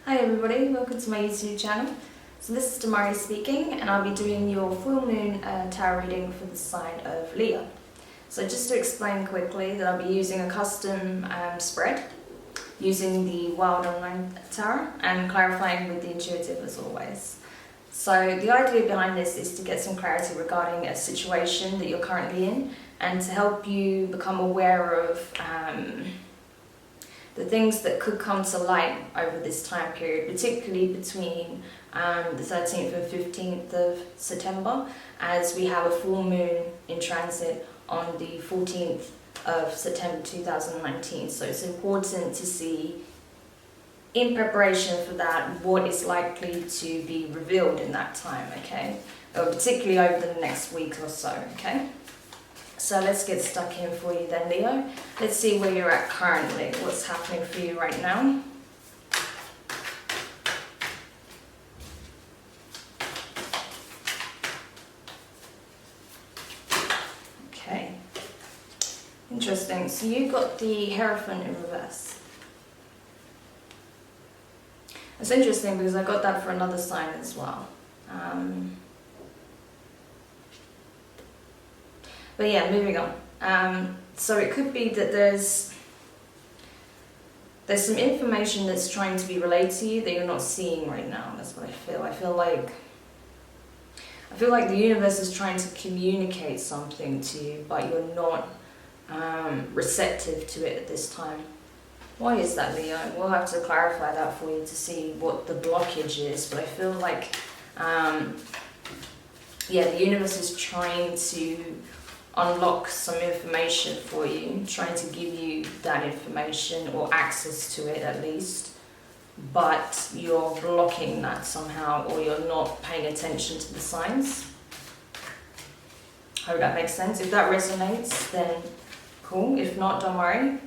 Hi everybody, welcome to my YouTube channel. So this is Demari speaking, and I'll be doing your full moon tarot reading for the sign of Leo. So just to explain quickly that I'll be using a custom spread using the Wild Online Tarot and clarifying with the intuitive as always. So the idea behind this is to get some clarity regarding a situation that you're currently in and to help you become aware of the things that could come to light over this time period, particularly between the 13th and 15th of September, as we have a full moon in transit on the 14th of September 2019. So it's important to see, in preparation for that, what is likely to be revealed in that time, okay? Or particularly over the next week or so, okay? So let's get stuck in for you then, Leo. Let's see where you're at currently, what's happening for you right now. Okay, interesting. So you got the Hierophant in reverse. It's interesting because I got that for another sign as well. But yeah, moving on. So it could be that there's some information that's trying to be relayed to you that you're not seeing right now. That's what I feel. I feel like the universe is trying to communicate something to you, but you're not receptive to it at this time. Why is that, Leo? We'll have to clarify that for you to see what the blockage is. But I feel like, yeah, the universe is trying to unlock some information for you, trying to give you that information or access to it at least, but you're blocking that somehow, or you're not paying attention to the signs. Hope that makes sense. If that resonates, then cool. If not, don't worry.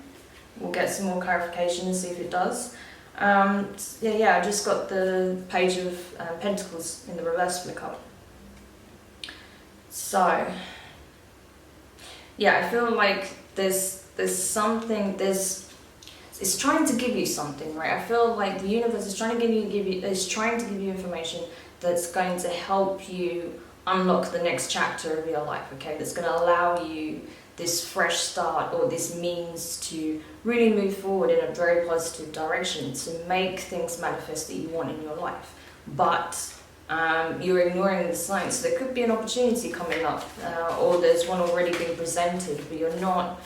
We'll get some more clarification and see if it does. Yeah, I just got the Page of Pentacles in the reverse flick up. So yeah, I feel like there's something, it's trying to give you something, right? I feel like the universe is trying to give you information that's going to help you unlock the next chapter of your life, okay? That's going to allow you this fresh start, or this means to really move forward in a very positive direction, to make things manifest that you want in your life. But you're ignoring the signs. So there could be an opportunity coming up, or there's one already being presented, but you're not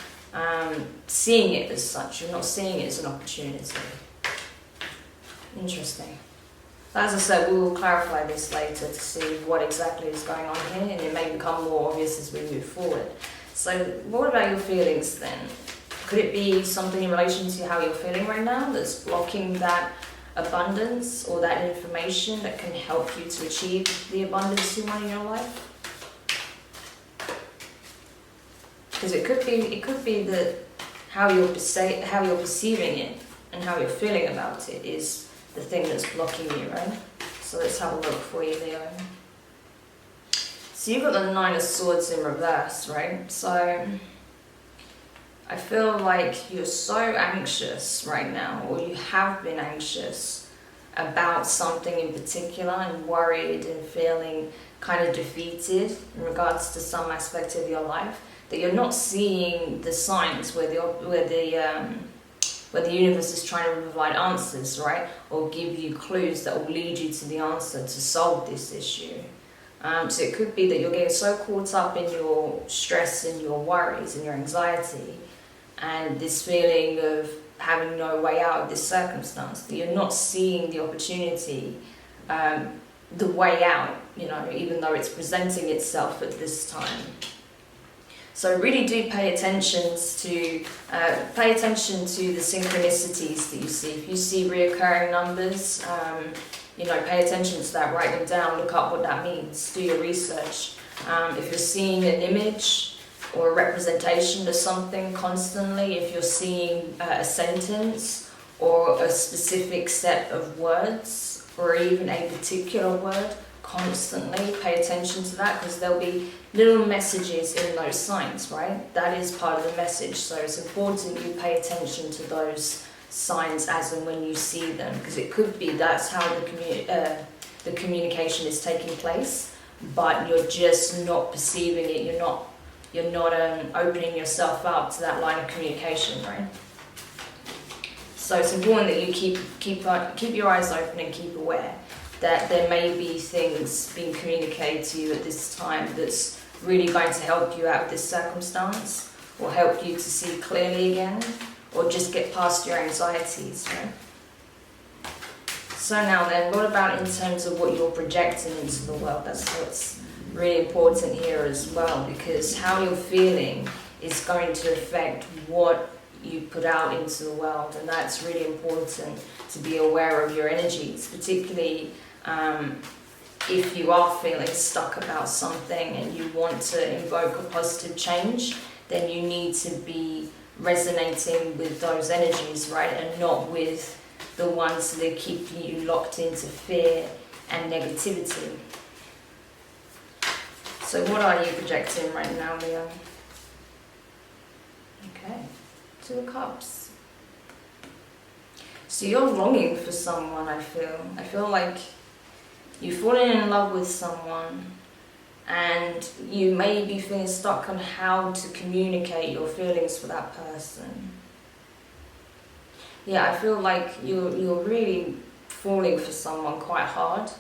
seeing it as such. You're not seeing it as an opportunity. Interesting. As I said, we will clarify this later to see what exactly is going on here, and it may become more obvious as we move forward. So what about your feelings then? Could it be something in relation to how you're feeling right now that's blocking that abundance or that information that can help you to achieve the abundance you want in your life? Because it could be that how you're perceiving it and how you're feeling about it is the thing that's blocking you, right? So let's have a look for you, Leo. So you've got the Nine of Swords in reverse, right? So I feel like you're so anxious right now, or you have been anxious about something in particular, and worried and feeling kind of defeated in regards to some aspect of your life, that you're not seeing the signs where the universe is trying to provide answers, right? Or give you clues that will lead you to the answer to solve this issue. So it could be that you're getting so caught up in your stress and your worries and your anxiety and this feeling of having no way out of this circumstance, that you're not seeing the opportunity, the way out, you know, even though it's presenting itself at this time. So really do pay attention to the synchronicities that you see. If you see reoccurring numbers, you know, pay attention to that, write them down, look up what that means, do your research. If you're seeing an image or a representation of something constantly, if you're seeing a sentence or a specific set of words or even a particular word constantly, pay attention to that, because there'll be little messages in those signs, right? That is part of the message. So it's important you pay attention to those signs as and when you see them, because it could be that's how the communication is taking place, but you're just not perceiving it. You're not opening yourself up to that line of communication, right? So it's important that you keep your eyes open and keep aware that there may be things being communicated to you at this time that's really going to help you out of this circumstance, or help you to see clearly again, or just get past your anxieties, right? So now then, what about in terms of what you're projecting into the world? That's what's really important here as well, because how you're feeling is going to affect what you put out into the world, and that's really important to be aware of your energies, particularly if you are feeling stuck about something and you want to invoke a positive change, then you need to be resonating with those energies, right, and not with the ones that keep you locked into fear and negativity. So what are you projecting right now, Leo? Okay, 2 of Cups. So you're longing for someone, I feel like you've fallen in love with someone, and you may be feeling stuck on how to communicate your feelings for that person. Yeah, I feel like you're really falling for someone quite hard,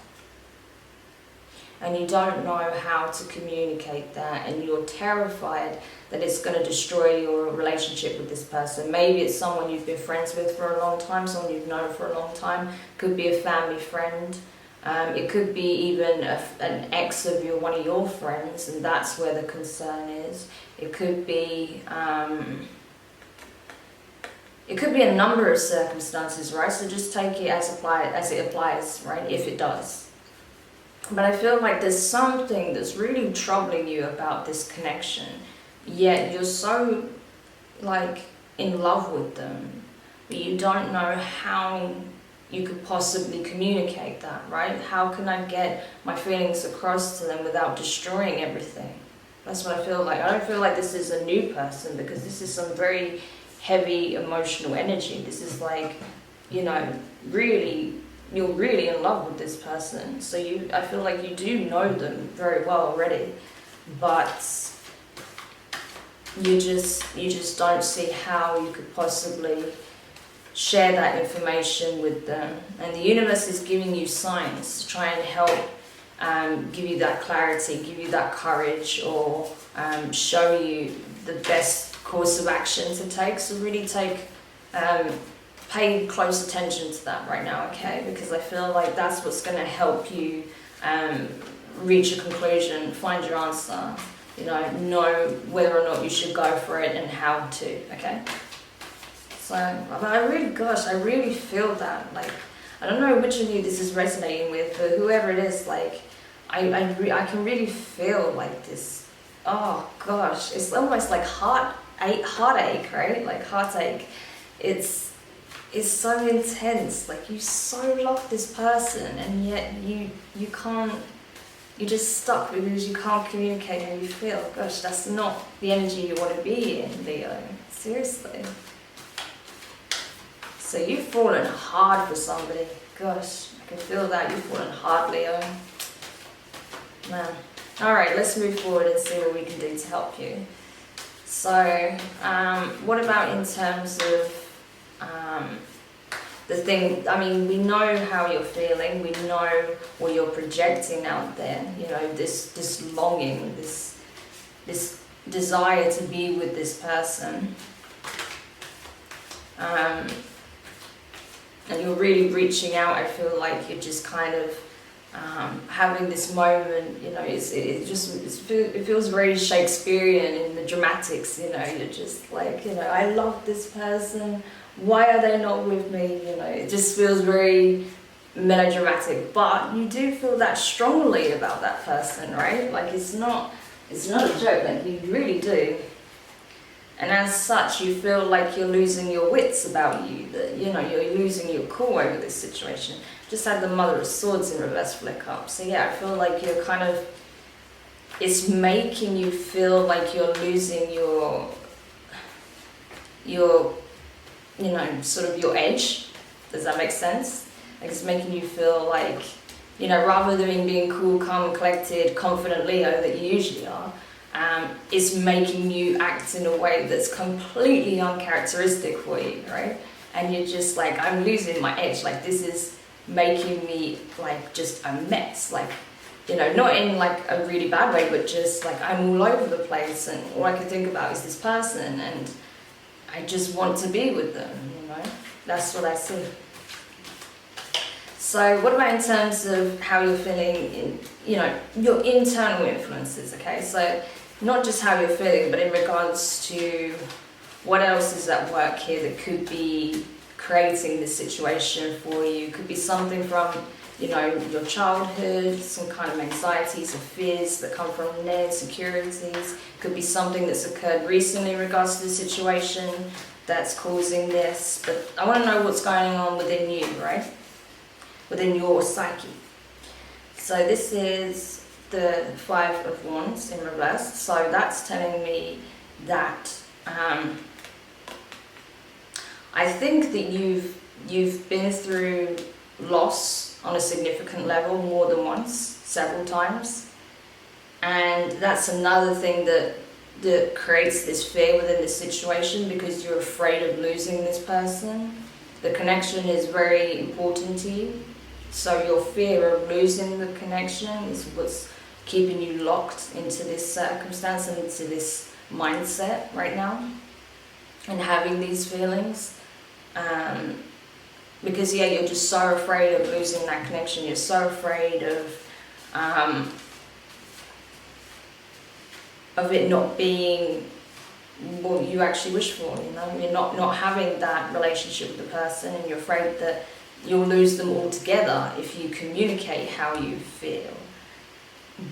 and you don't know how to communicate that, and you're terrified that it's going to destroy your relationship with this person. Maybe it's someone you've been friends with for a long time, someone you've known for a long time. Could be a family friend. It could be even an ex of one of your friends, and that's where the concern is. It could be a number of circumstances, right? So just take it as it applies, right? If it does. But I feel like there's something that's really troubling you about this connection, yet you're so in love with them, but you don't know how you could possibly communicate that, right? How can I get my feelings across to them without destroying everything? That's what I feel like. I don't feel like this is a new person, because this is some very heavy emotional energy. This is really, you're really in love with this person. So I feel like you do know them very well already, but you just don't see how you could possibly share that information with them. And the universe is giving you signs to try and help give you that clarity, give you that courage, or show you the best course of action to take. So really pay close attention to that right now, okay? Because I feel like that's what's going to help you reach a conclusion, find your answer, know whether or not you should go for it and how to, okay? So I really feel that. I don't know which of you this is resonating with, but whoever it is, I can really feel this. Oh gosh, it's almost like heartache, right? Like heartache. It's so intense. You so love this person, and yet you can't. You're just stuck because you can't communicate how you feel. Gosh, that's not the energy you want to be in, Leo. Seriously. So you've fallen hard for somebody. Gosh, I can feel that. You've fallen hard, Leo. Man. Alright, let's move forward and see what we can do to help you. So, what about in terms of the thing, we know how you're feeling, we know what you're projecting out there, this longing, this desire to be with this person. And you're really reaching out. I feel like you're just kind of having this moment, it feels very Shakespearean in the dramatics, you're just I love this person, why are they not with me, it just feels very melodramatic, but you do feel that strongly about that person, right? It's not a joke, you really do. And as such, you feel like you're losing your wits about you, that, you're losing your cool over this situation. Just had the Mother of Swords in reverse flick up. So yeah, I feel like you're it's making you feel like you're losing your you know, sort of your edge. Does that make sense? Like it's making you feel like, you know, rather than being cool, calm, collected, confident Leo that you usually are, it's making you act in a way that's completely uncharacteristic for you, right? And you're just like, I'm losing my edge. Like this is making me like just a mess. Like, you know, not in like a really bad way, but just like I'm all over the place and all I can think about is this person and I just want to be with them, you know? That's what I see. So what about in terms of how you're feeling in, you know, your internal influences, okay? So not just how you're feeling, but in regards to what else is at work here that could be creating this situation for you. Could be something from, you know, your childhood, some kind of anxieties or fears that come from there, insecurities. Could be something that's occurred recently in regards to the situation that's causing this. But I want to know what's going on within you, right? Within your psyche. So this is the 5 of Wands in reverse. So that's telling me that I think that you've been through loss on a significant level more than once, several times. And that's another thing that creates this fear within this situation because you're afraid of losing this person. The connection is very important to you. So your fear of losing the connection is what's keeping you locked into this circumstance and into this mindset right now and having these feelings. Because yeah, you're just so afraid of losing that connection. You're so afraid of it not being what you actually wish for, you know? You're not having that relationship with the person and you're afraid that you'll lose them altogether if you communicate how you feel.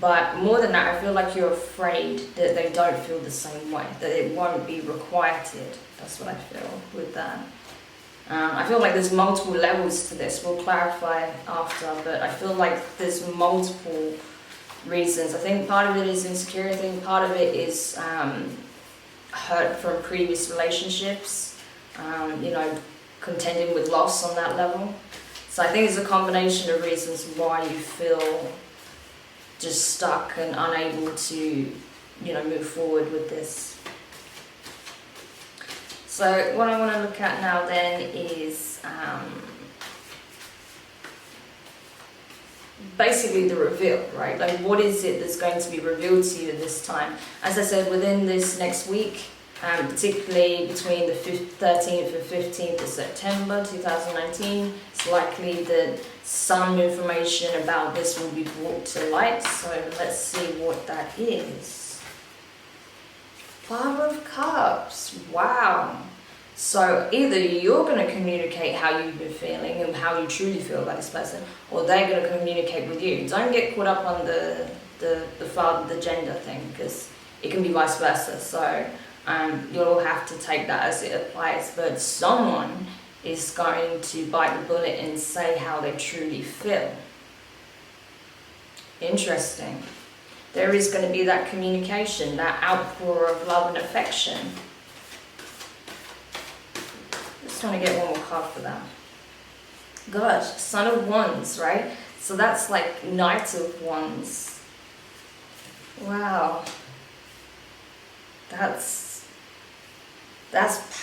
But more than that, I feel like you're afraid that they don't feel the same way, that it won't be requited. That's what I feel with that. I feel like there's multiple levels to this. We'll clarify after, but I feel like there's multiple reasons. I think part of it is insecurity. I think part of it is hurt from previous relationships, you know, contending with loss on that level. So I think it's a combination of reasons why you feel just stuck and unable to, you know, move forward with this. So what I want to look at now then is basically the reveal, right? Like what is it that's going to be revealed to you this time? As I said, within this next week, particularly between the 13th and 15th of September 2019, it's likely that some information about this will be brought to light. So let's see what that is. 5 of Cups. Wow. So either you're going to communicate how you've been feeling and how you truly feel about this person, or they're going to communicate with you. Don't get caught up on the father, the gender thing, because it can be vice versa. So you'll have to take that as it applies. But someone is going to bite the bullet and say how they truly feel. Interesting. There is going to be that communication, that outpour of love and affection. Just trying to get one more card for that. Gosh, Son of Wands, right? So that's like Knight of Wands. Wow. That's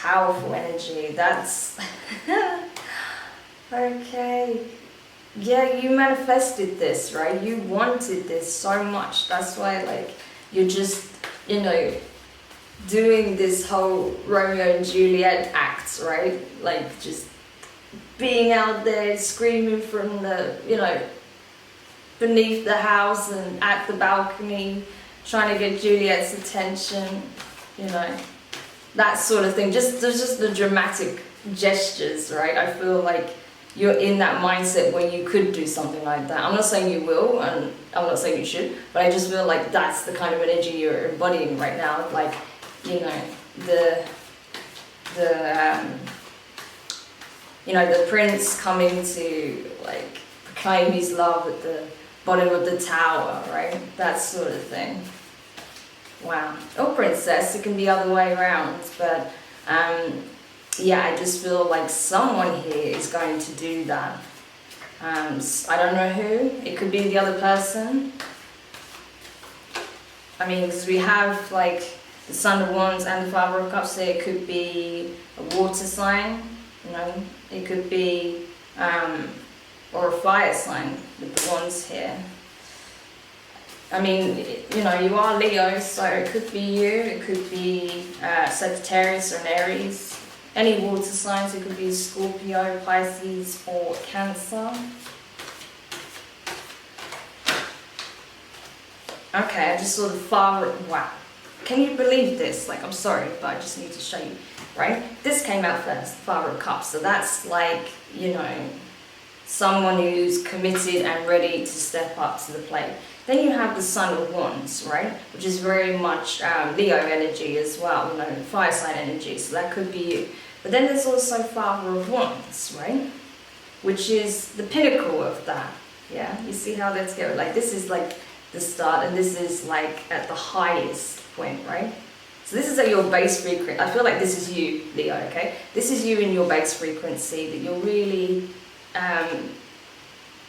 powerful energy. That's okay. Yeah, you manifested this, right? You wanted this so much. That's why, like, you're just, you know, doing this whole Romeo and Juliet act, right? Like, just being out there screaming from the, you know, beneath the house and at the balcony, trying to get Juliet's attention, you know, that sort of thing. There's just the dramatic gestures, right? I feel like you're in that mindset where you could do something like that. I'm not saying you will, and I'm not saying you should, but I just feel like that's the kind of energy you're embodying right now. Like, you know, the prince coming to, like, proclaim his love at the bottom of the tower, right? That sort of thing. Wow. Or princess, it can be other way around, but yeah, I just feel like someone here is going to do that. I don't know who. It could be the other person. I mean, because we have like the Sun of Wands and the Five of Cups, so it could be a water sign, you know, it could be, or a fire sign with the wands here. I mean, you know, you are Leo, so it could be you, it could be Sagittarius or an Aries. Any water signs, it could be Scorpio, Pisces, or Cancer. Okay, I just saw the far, wow. Can you believe this? Like, I'm sorry, but I just need to show you, right? This came out first, Five of Cups. So that's like, you know, someone who's committed and ready to step up to the plate. Then you have the Sun of Wands, right? Which is very much Leo energy as well, you know, fire sign energy. So that could be you. But then there's also Father of Wands, right? Which is the pinnacle of that, yeah? You see how that's going? Like, this is like the start, and this is like at the highest point, right? So this is at your base frequency. I feel like this is you, Leo, okay? This is you in your base frequency, that you're really,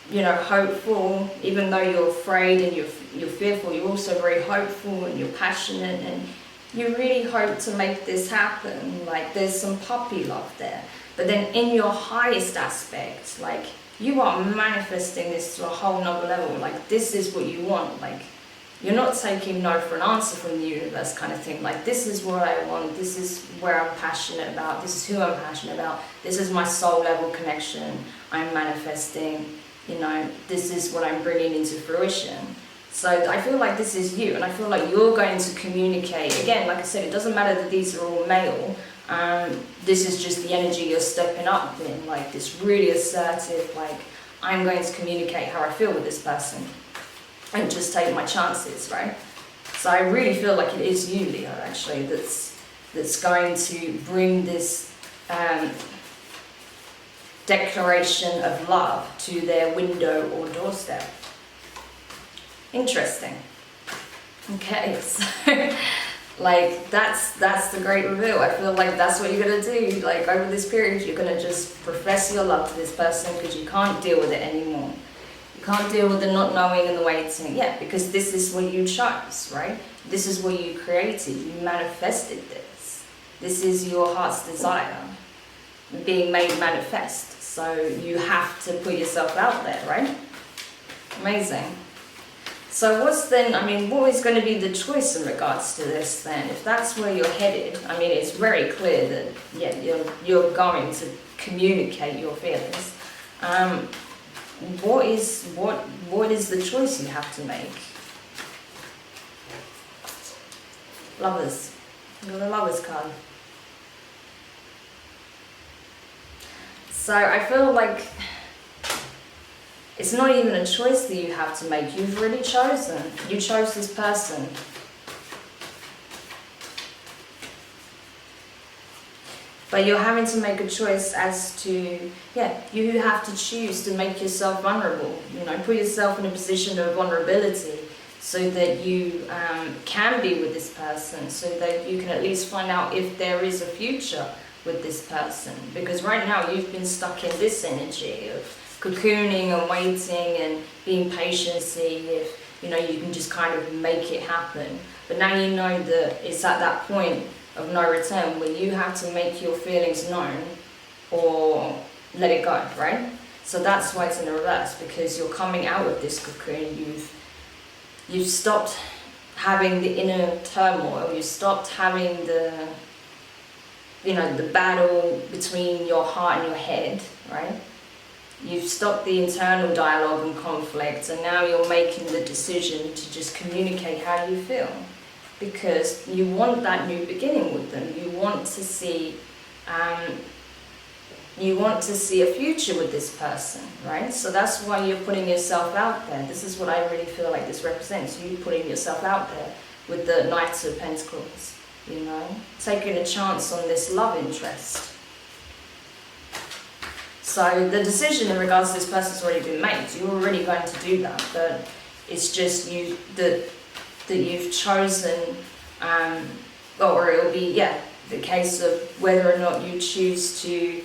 you know, hopeful, even though you're afraid and you're fearful, you're also very hopeful and you're passionate, and you really hope to make this happen. Like, there's some puppy love there. But then in your highest aspect, like, you are manifesting this to a whole nother level. Like, this is what you want. Like, you're not taking no for an answer from the universe kind of thing. Like, this is what I want. This is where I'm passionate about. This is who I'm passionate about. This is my soul level connection. I'm manifesting, you know, this is what I'm bringing into fruition. So I feel like this is you, and I feel like you're going to communicate. Again, like I said, it doesn't matter that these are all male. This is just the energy you're stepping up in, like this really assertive, like, I'm going to communicate how I feel with this person and just take my chances, right? So I really feel like it is you, Leo, actually, that's going to bring this declaration of love to their window or doorstep. Interesting. Okay, so like, that's the great reveal. I feel like that's what you're gonna do. Like, over this period, you're gonna just profess your love to this person because you can't deal with it anymore. You can't deal with the not knowing and the waiting. Yeah, because this is what you chose, right? This is what you created. You manifested this. This is your heart's desire being made manifest. So you have to put yourself out there, right? Amazing. So what's then, I mean, what is going to be the choice in regards to this then? If that's where you're headed, I mean, it's very clear that, yeah, you're going to communicate your feelings. What is the choice you have to make? Lovers. You've got the Lovers card. So I feel like it's not even a choice that you have to make. You've already chosen. You chose this person. But you're having to make a choice as to, yeah, you have to choose to make yourself vulnerable. You know, put yourself in a position of vulnerability so that you can be with this person, so that you can at least find out if there is a future with this person. Because right now you've been stuck in this energy of cocooning and waiting and being patient to see if, you know, you can just kind of make it happen. But now you know that it's at that point of no return where you have to make your feelings known or let it go, right? So that's why it's in the reverse, because you're coming out of this cocoon. You've stopped having the inner turmoil. You stopped having the, you know, the battle between your heart and your head, right? You've stopped the internal dialogue and conflict, and now you're making the decision to just communicate how you feel, because you want that new beginning with them. You want to see, a future with this person, right? So that's why you're putting yourself out there. This is what I really feel like this represents. You putting yourself out there with the Knight of Pentacles, you know, taking a chance on this love interest. So the decision in regards to this person's already been made. You're already going to do that, but it's just you that you've chosen, or it'll be, yeah, the case of whether or not you choose to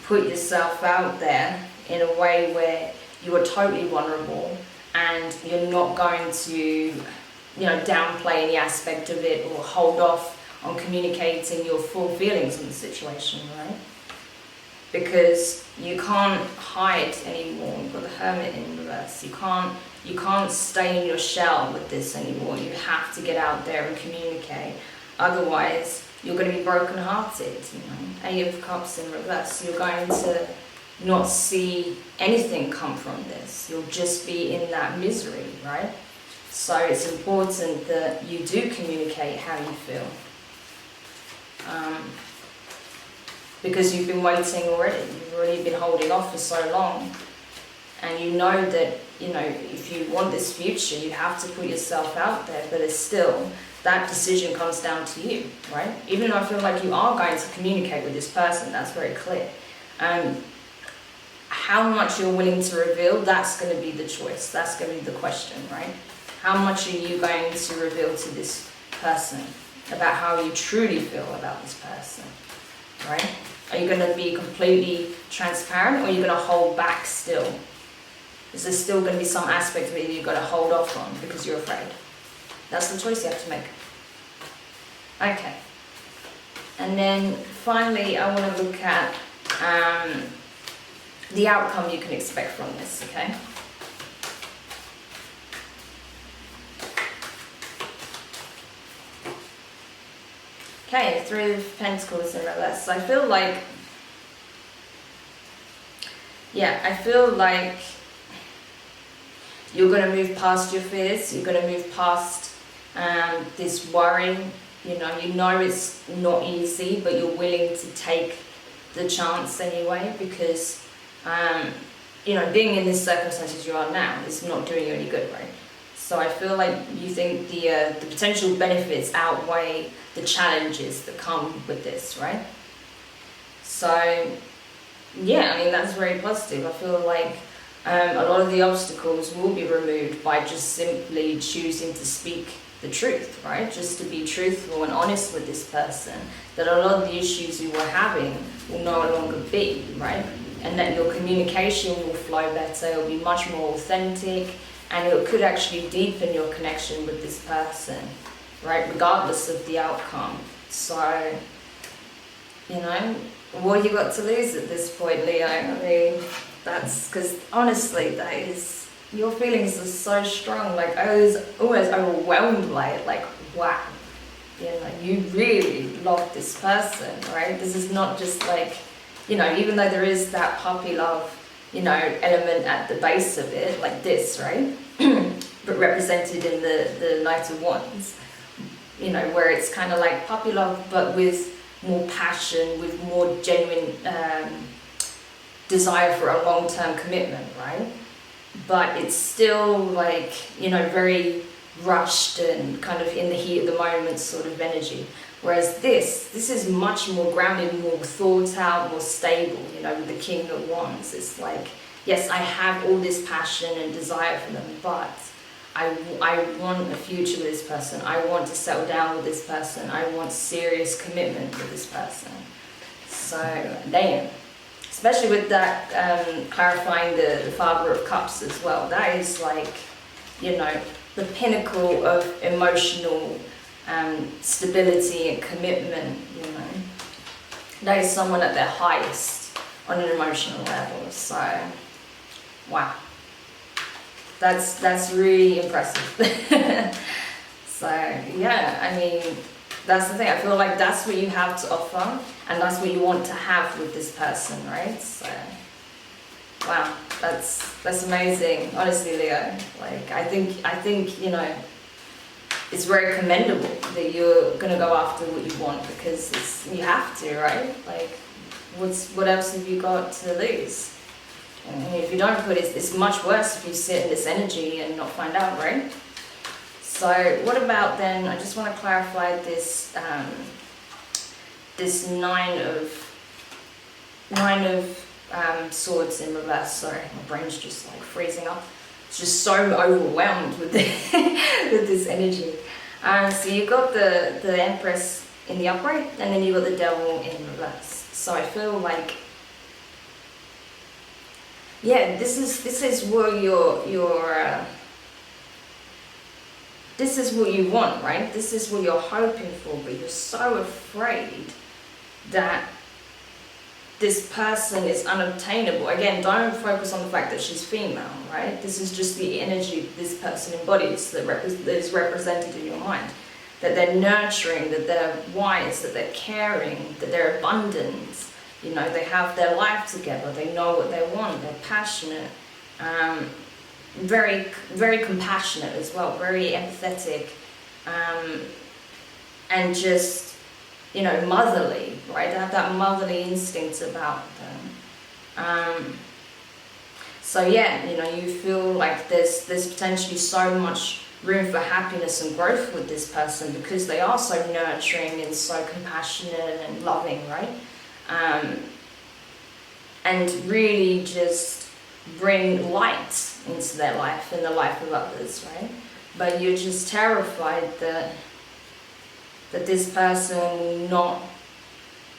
put yourself out there in a way where you are totally vulnerable and you're not going to, downplay any aspect of it or hold off on communicating your full feelings on the situation, right? Because you can't hide anymore. You've got the Hermit in reverse. You can't stay in your shell with this anymore. You have to get out there and communicate. Otherwise, you're going to be broken-hearted. Eight of Cups in reverse. You're going to not see anything come from this. You'll just be in that misery, right? So it's important that you do communicate how you feel. Because you've been waiting already. You've already been holding off for so long. And you know that, if you want this future, you have to put yourself out there, but it's still, that decision comes down to you, right? Even though I feel like you are going to communicate with this person, that's very clear. How much you're willing to reveal, that's going to be the choice. That's going to be the question, right? How much are you going to reveal to this person about how you truly feel about this person, right? Are you going to be completely transparent, or are you going to hold back still? Is there still going to be some aspect of it you've got to hold off on because you're afraid? That's the choice you have to make. Okay. And then finally, I want to look at the outcome you can expect from this, okay? Okay, Three of Pentacles in reverse. So I feel like, you're going to move past your fears. You're going to move past this worry. You know it's not easy, but you're willing to take the chance anyway, because being in this circumstances you are now is not doing you any good, right? So I feel like you think the potential benefits outweigh the challenges that come with this, right? So that's very positive. I feel like a lot of the obstacles will be removed by just simply choosing to speak the truth, right? Just to be truthful and honest with this person, that a lot of the issues you were having will no longer be, right? And that your communication will flow better, it'll be much more authentic, and it could actually deepen your connection with this person, right? Regardless of the outcome. So, what have you got to lose at this point, Leo? I mean, that's because honestly, your feelings are so strong. Like, I was almost overwhelmed by it. Like, wow, you really love this person, right? This is not just like, even though there is that puppy love, element at the base of it, like this, right? But represented in the Knight of Wands, where it's kind of like puppy love, but with more passion, with more genuine desire for a long-term commitment, right? But it's still like, very rushed and kind of in the heat of the moment sort of energy. Whereas this is much more grounded, more thought out, more stable, with the King of Wands. It's like, yes, I have all this passion and desire for them, but I want a future with this person. I want to settle down with this person. I want serious commitment with this person. So, damn. Especially with that, clarifying the Father of Cups as well. That is like, the pinnacle of emotional stability and commitment, That is someone at their highest on an emotional level. So, wow. That's really impressive. So, that's the thing. I feel like that's what you have to offer, and that's what you want to have with this person, right? So, wow, that's amazing. Honestly, Leo, like I think it's very commendable that you're gonna go after what you want, because you have to, right? Like, what else have you got to lose? And if you don't put it, it's much worse if you sit in this energy and not find out, right? So what about then, I just want to clarify this this nine of swords in reverse. Sorry, my brain's just like freezing up. It's just so overwhelmed with with this energy. So you've got the Empress in the upright, and then you've got the Devil in reverse. So I feel like, yeah, this is where this is what you want, right? This is what you're hoping for, but you're so afraid that this person is unobtainable. Again, don't focus on the fact that she's female, right? This is just the energy this person embodies that is represented in your mind. That they're nurturing, that they're wise, that they're caring, that they're abundant. You know, they have their life together, they know what they want, they're passionate, very, very compassionate as well, very empathetic, and just, you know, motherly, right? They have that motherly instinct about them. So yeah, you know, you feel like there's potentially so much room for happiness and growth with this person because they are so nurturing and so compassionate and loving, right? And really just bring light into their life and the life of others, right? But you're just terrified that this person will not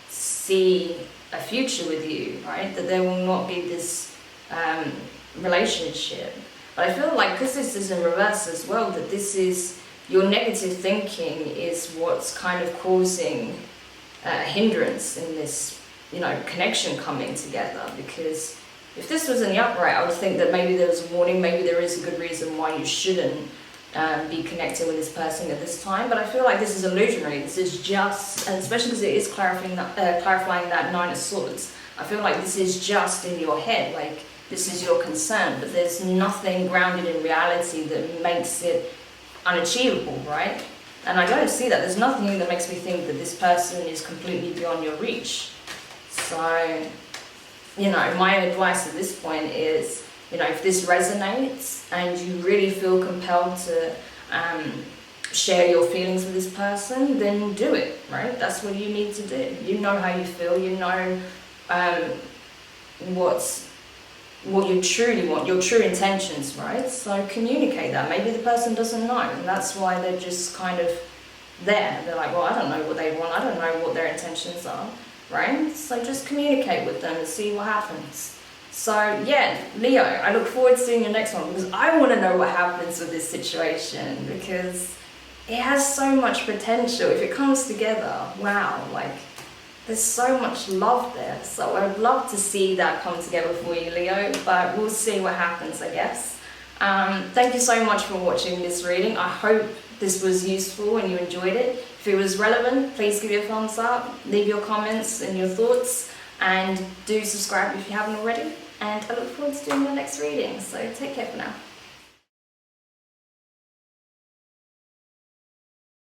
see a future with you, right? That there will not be this relationship. But I feel like, because this is in reverse as well, that this is, your negative thinking is what's kind of causing a hindrance in this, you know, connection coming together. Because if this was in the upright, I would think that maybe there was a warning, maybe there is a good reason why you shouldn't be connecting with this person at this time. But I feel like this is illusionary. This is just, and especially because it is clarifying that Nine of Swords, I feel like this is just in your head, like this is your concern, but there's nothing grounded in reality that makes it unachievable, right? And I don't see that. There's nothing that makes me think that this person is completely beyond your reach. So, you know, my advice at this point is, you know, if this resonates and you really feel compelled to share your feelings with this person, then do it, right? That's what you need to do. You know how you feel, you know what you truly want, your true intentions, right? So communicate that. Maybe the person doesn't know, and that's why they're just kind of there. They're like, well, I don't know what they want, I don't know what their intentions are, right? So just communicate with them and see what happens. So yeah, Leo, I look forward to seeing your next one, because I want to know what happens with this situation, because it has so much potential. If it comes together, wow, like, there's so much love there. So I'd love to see that come together for you, Leo, but we'll see what happens, I guess. Thank you so much for watching this reading. I hope this was useful and you enjoyed it. If it was relevant, please give it a thumbs up, leave your comments and your thoughts, and do subscribe if you haven't already. And I look forward to doing the next reading. So take care for now.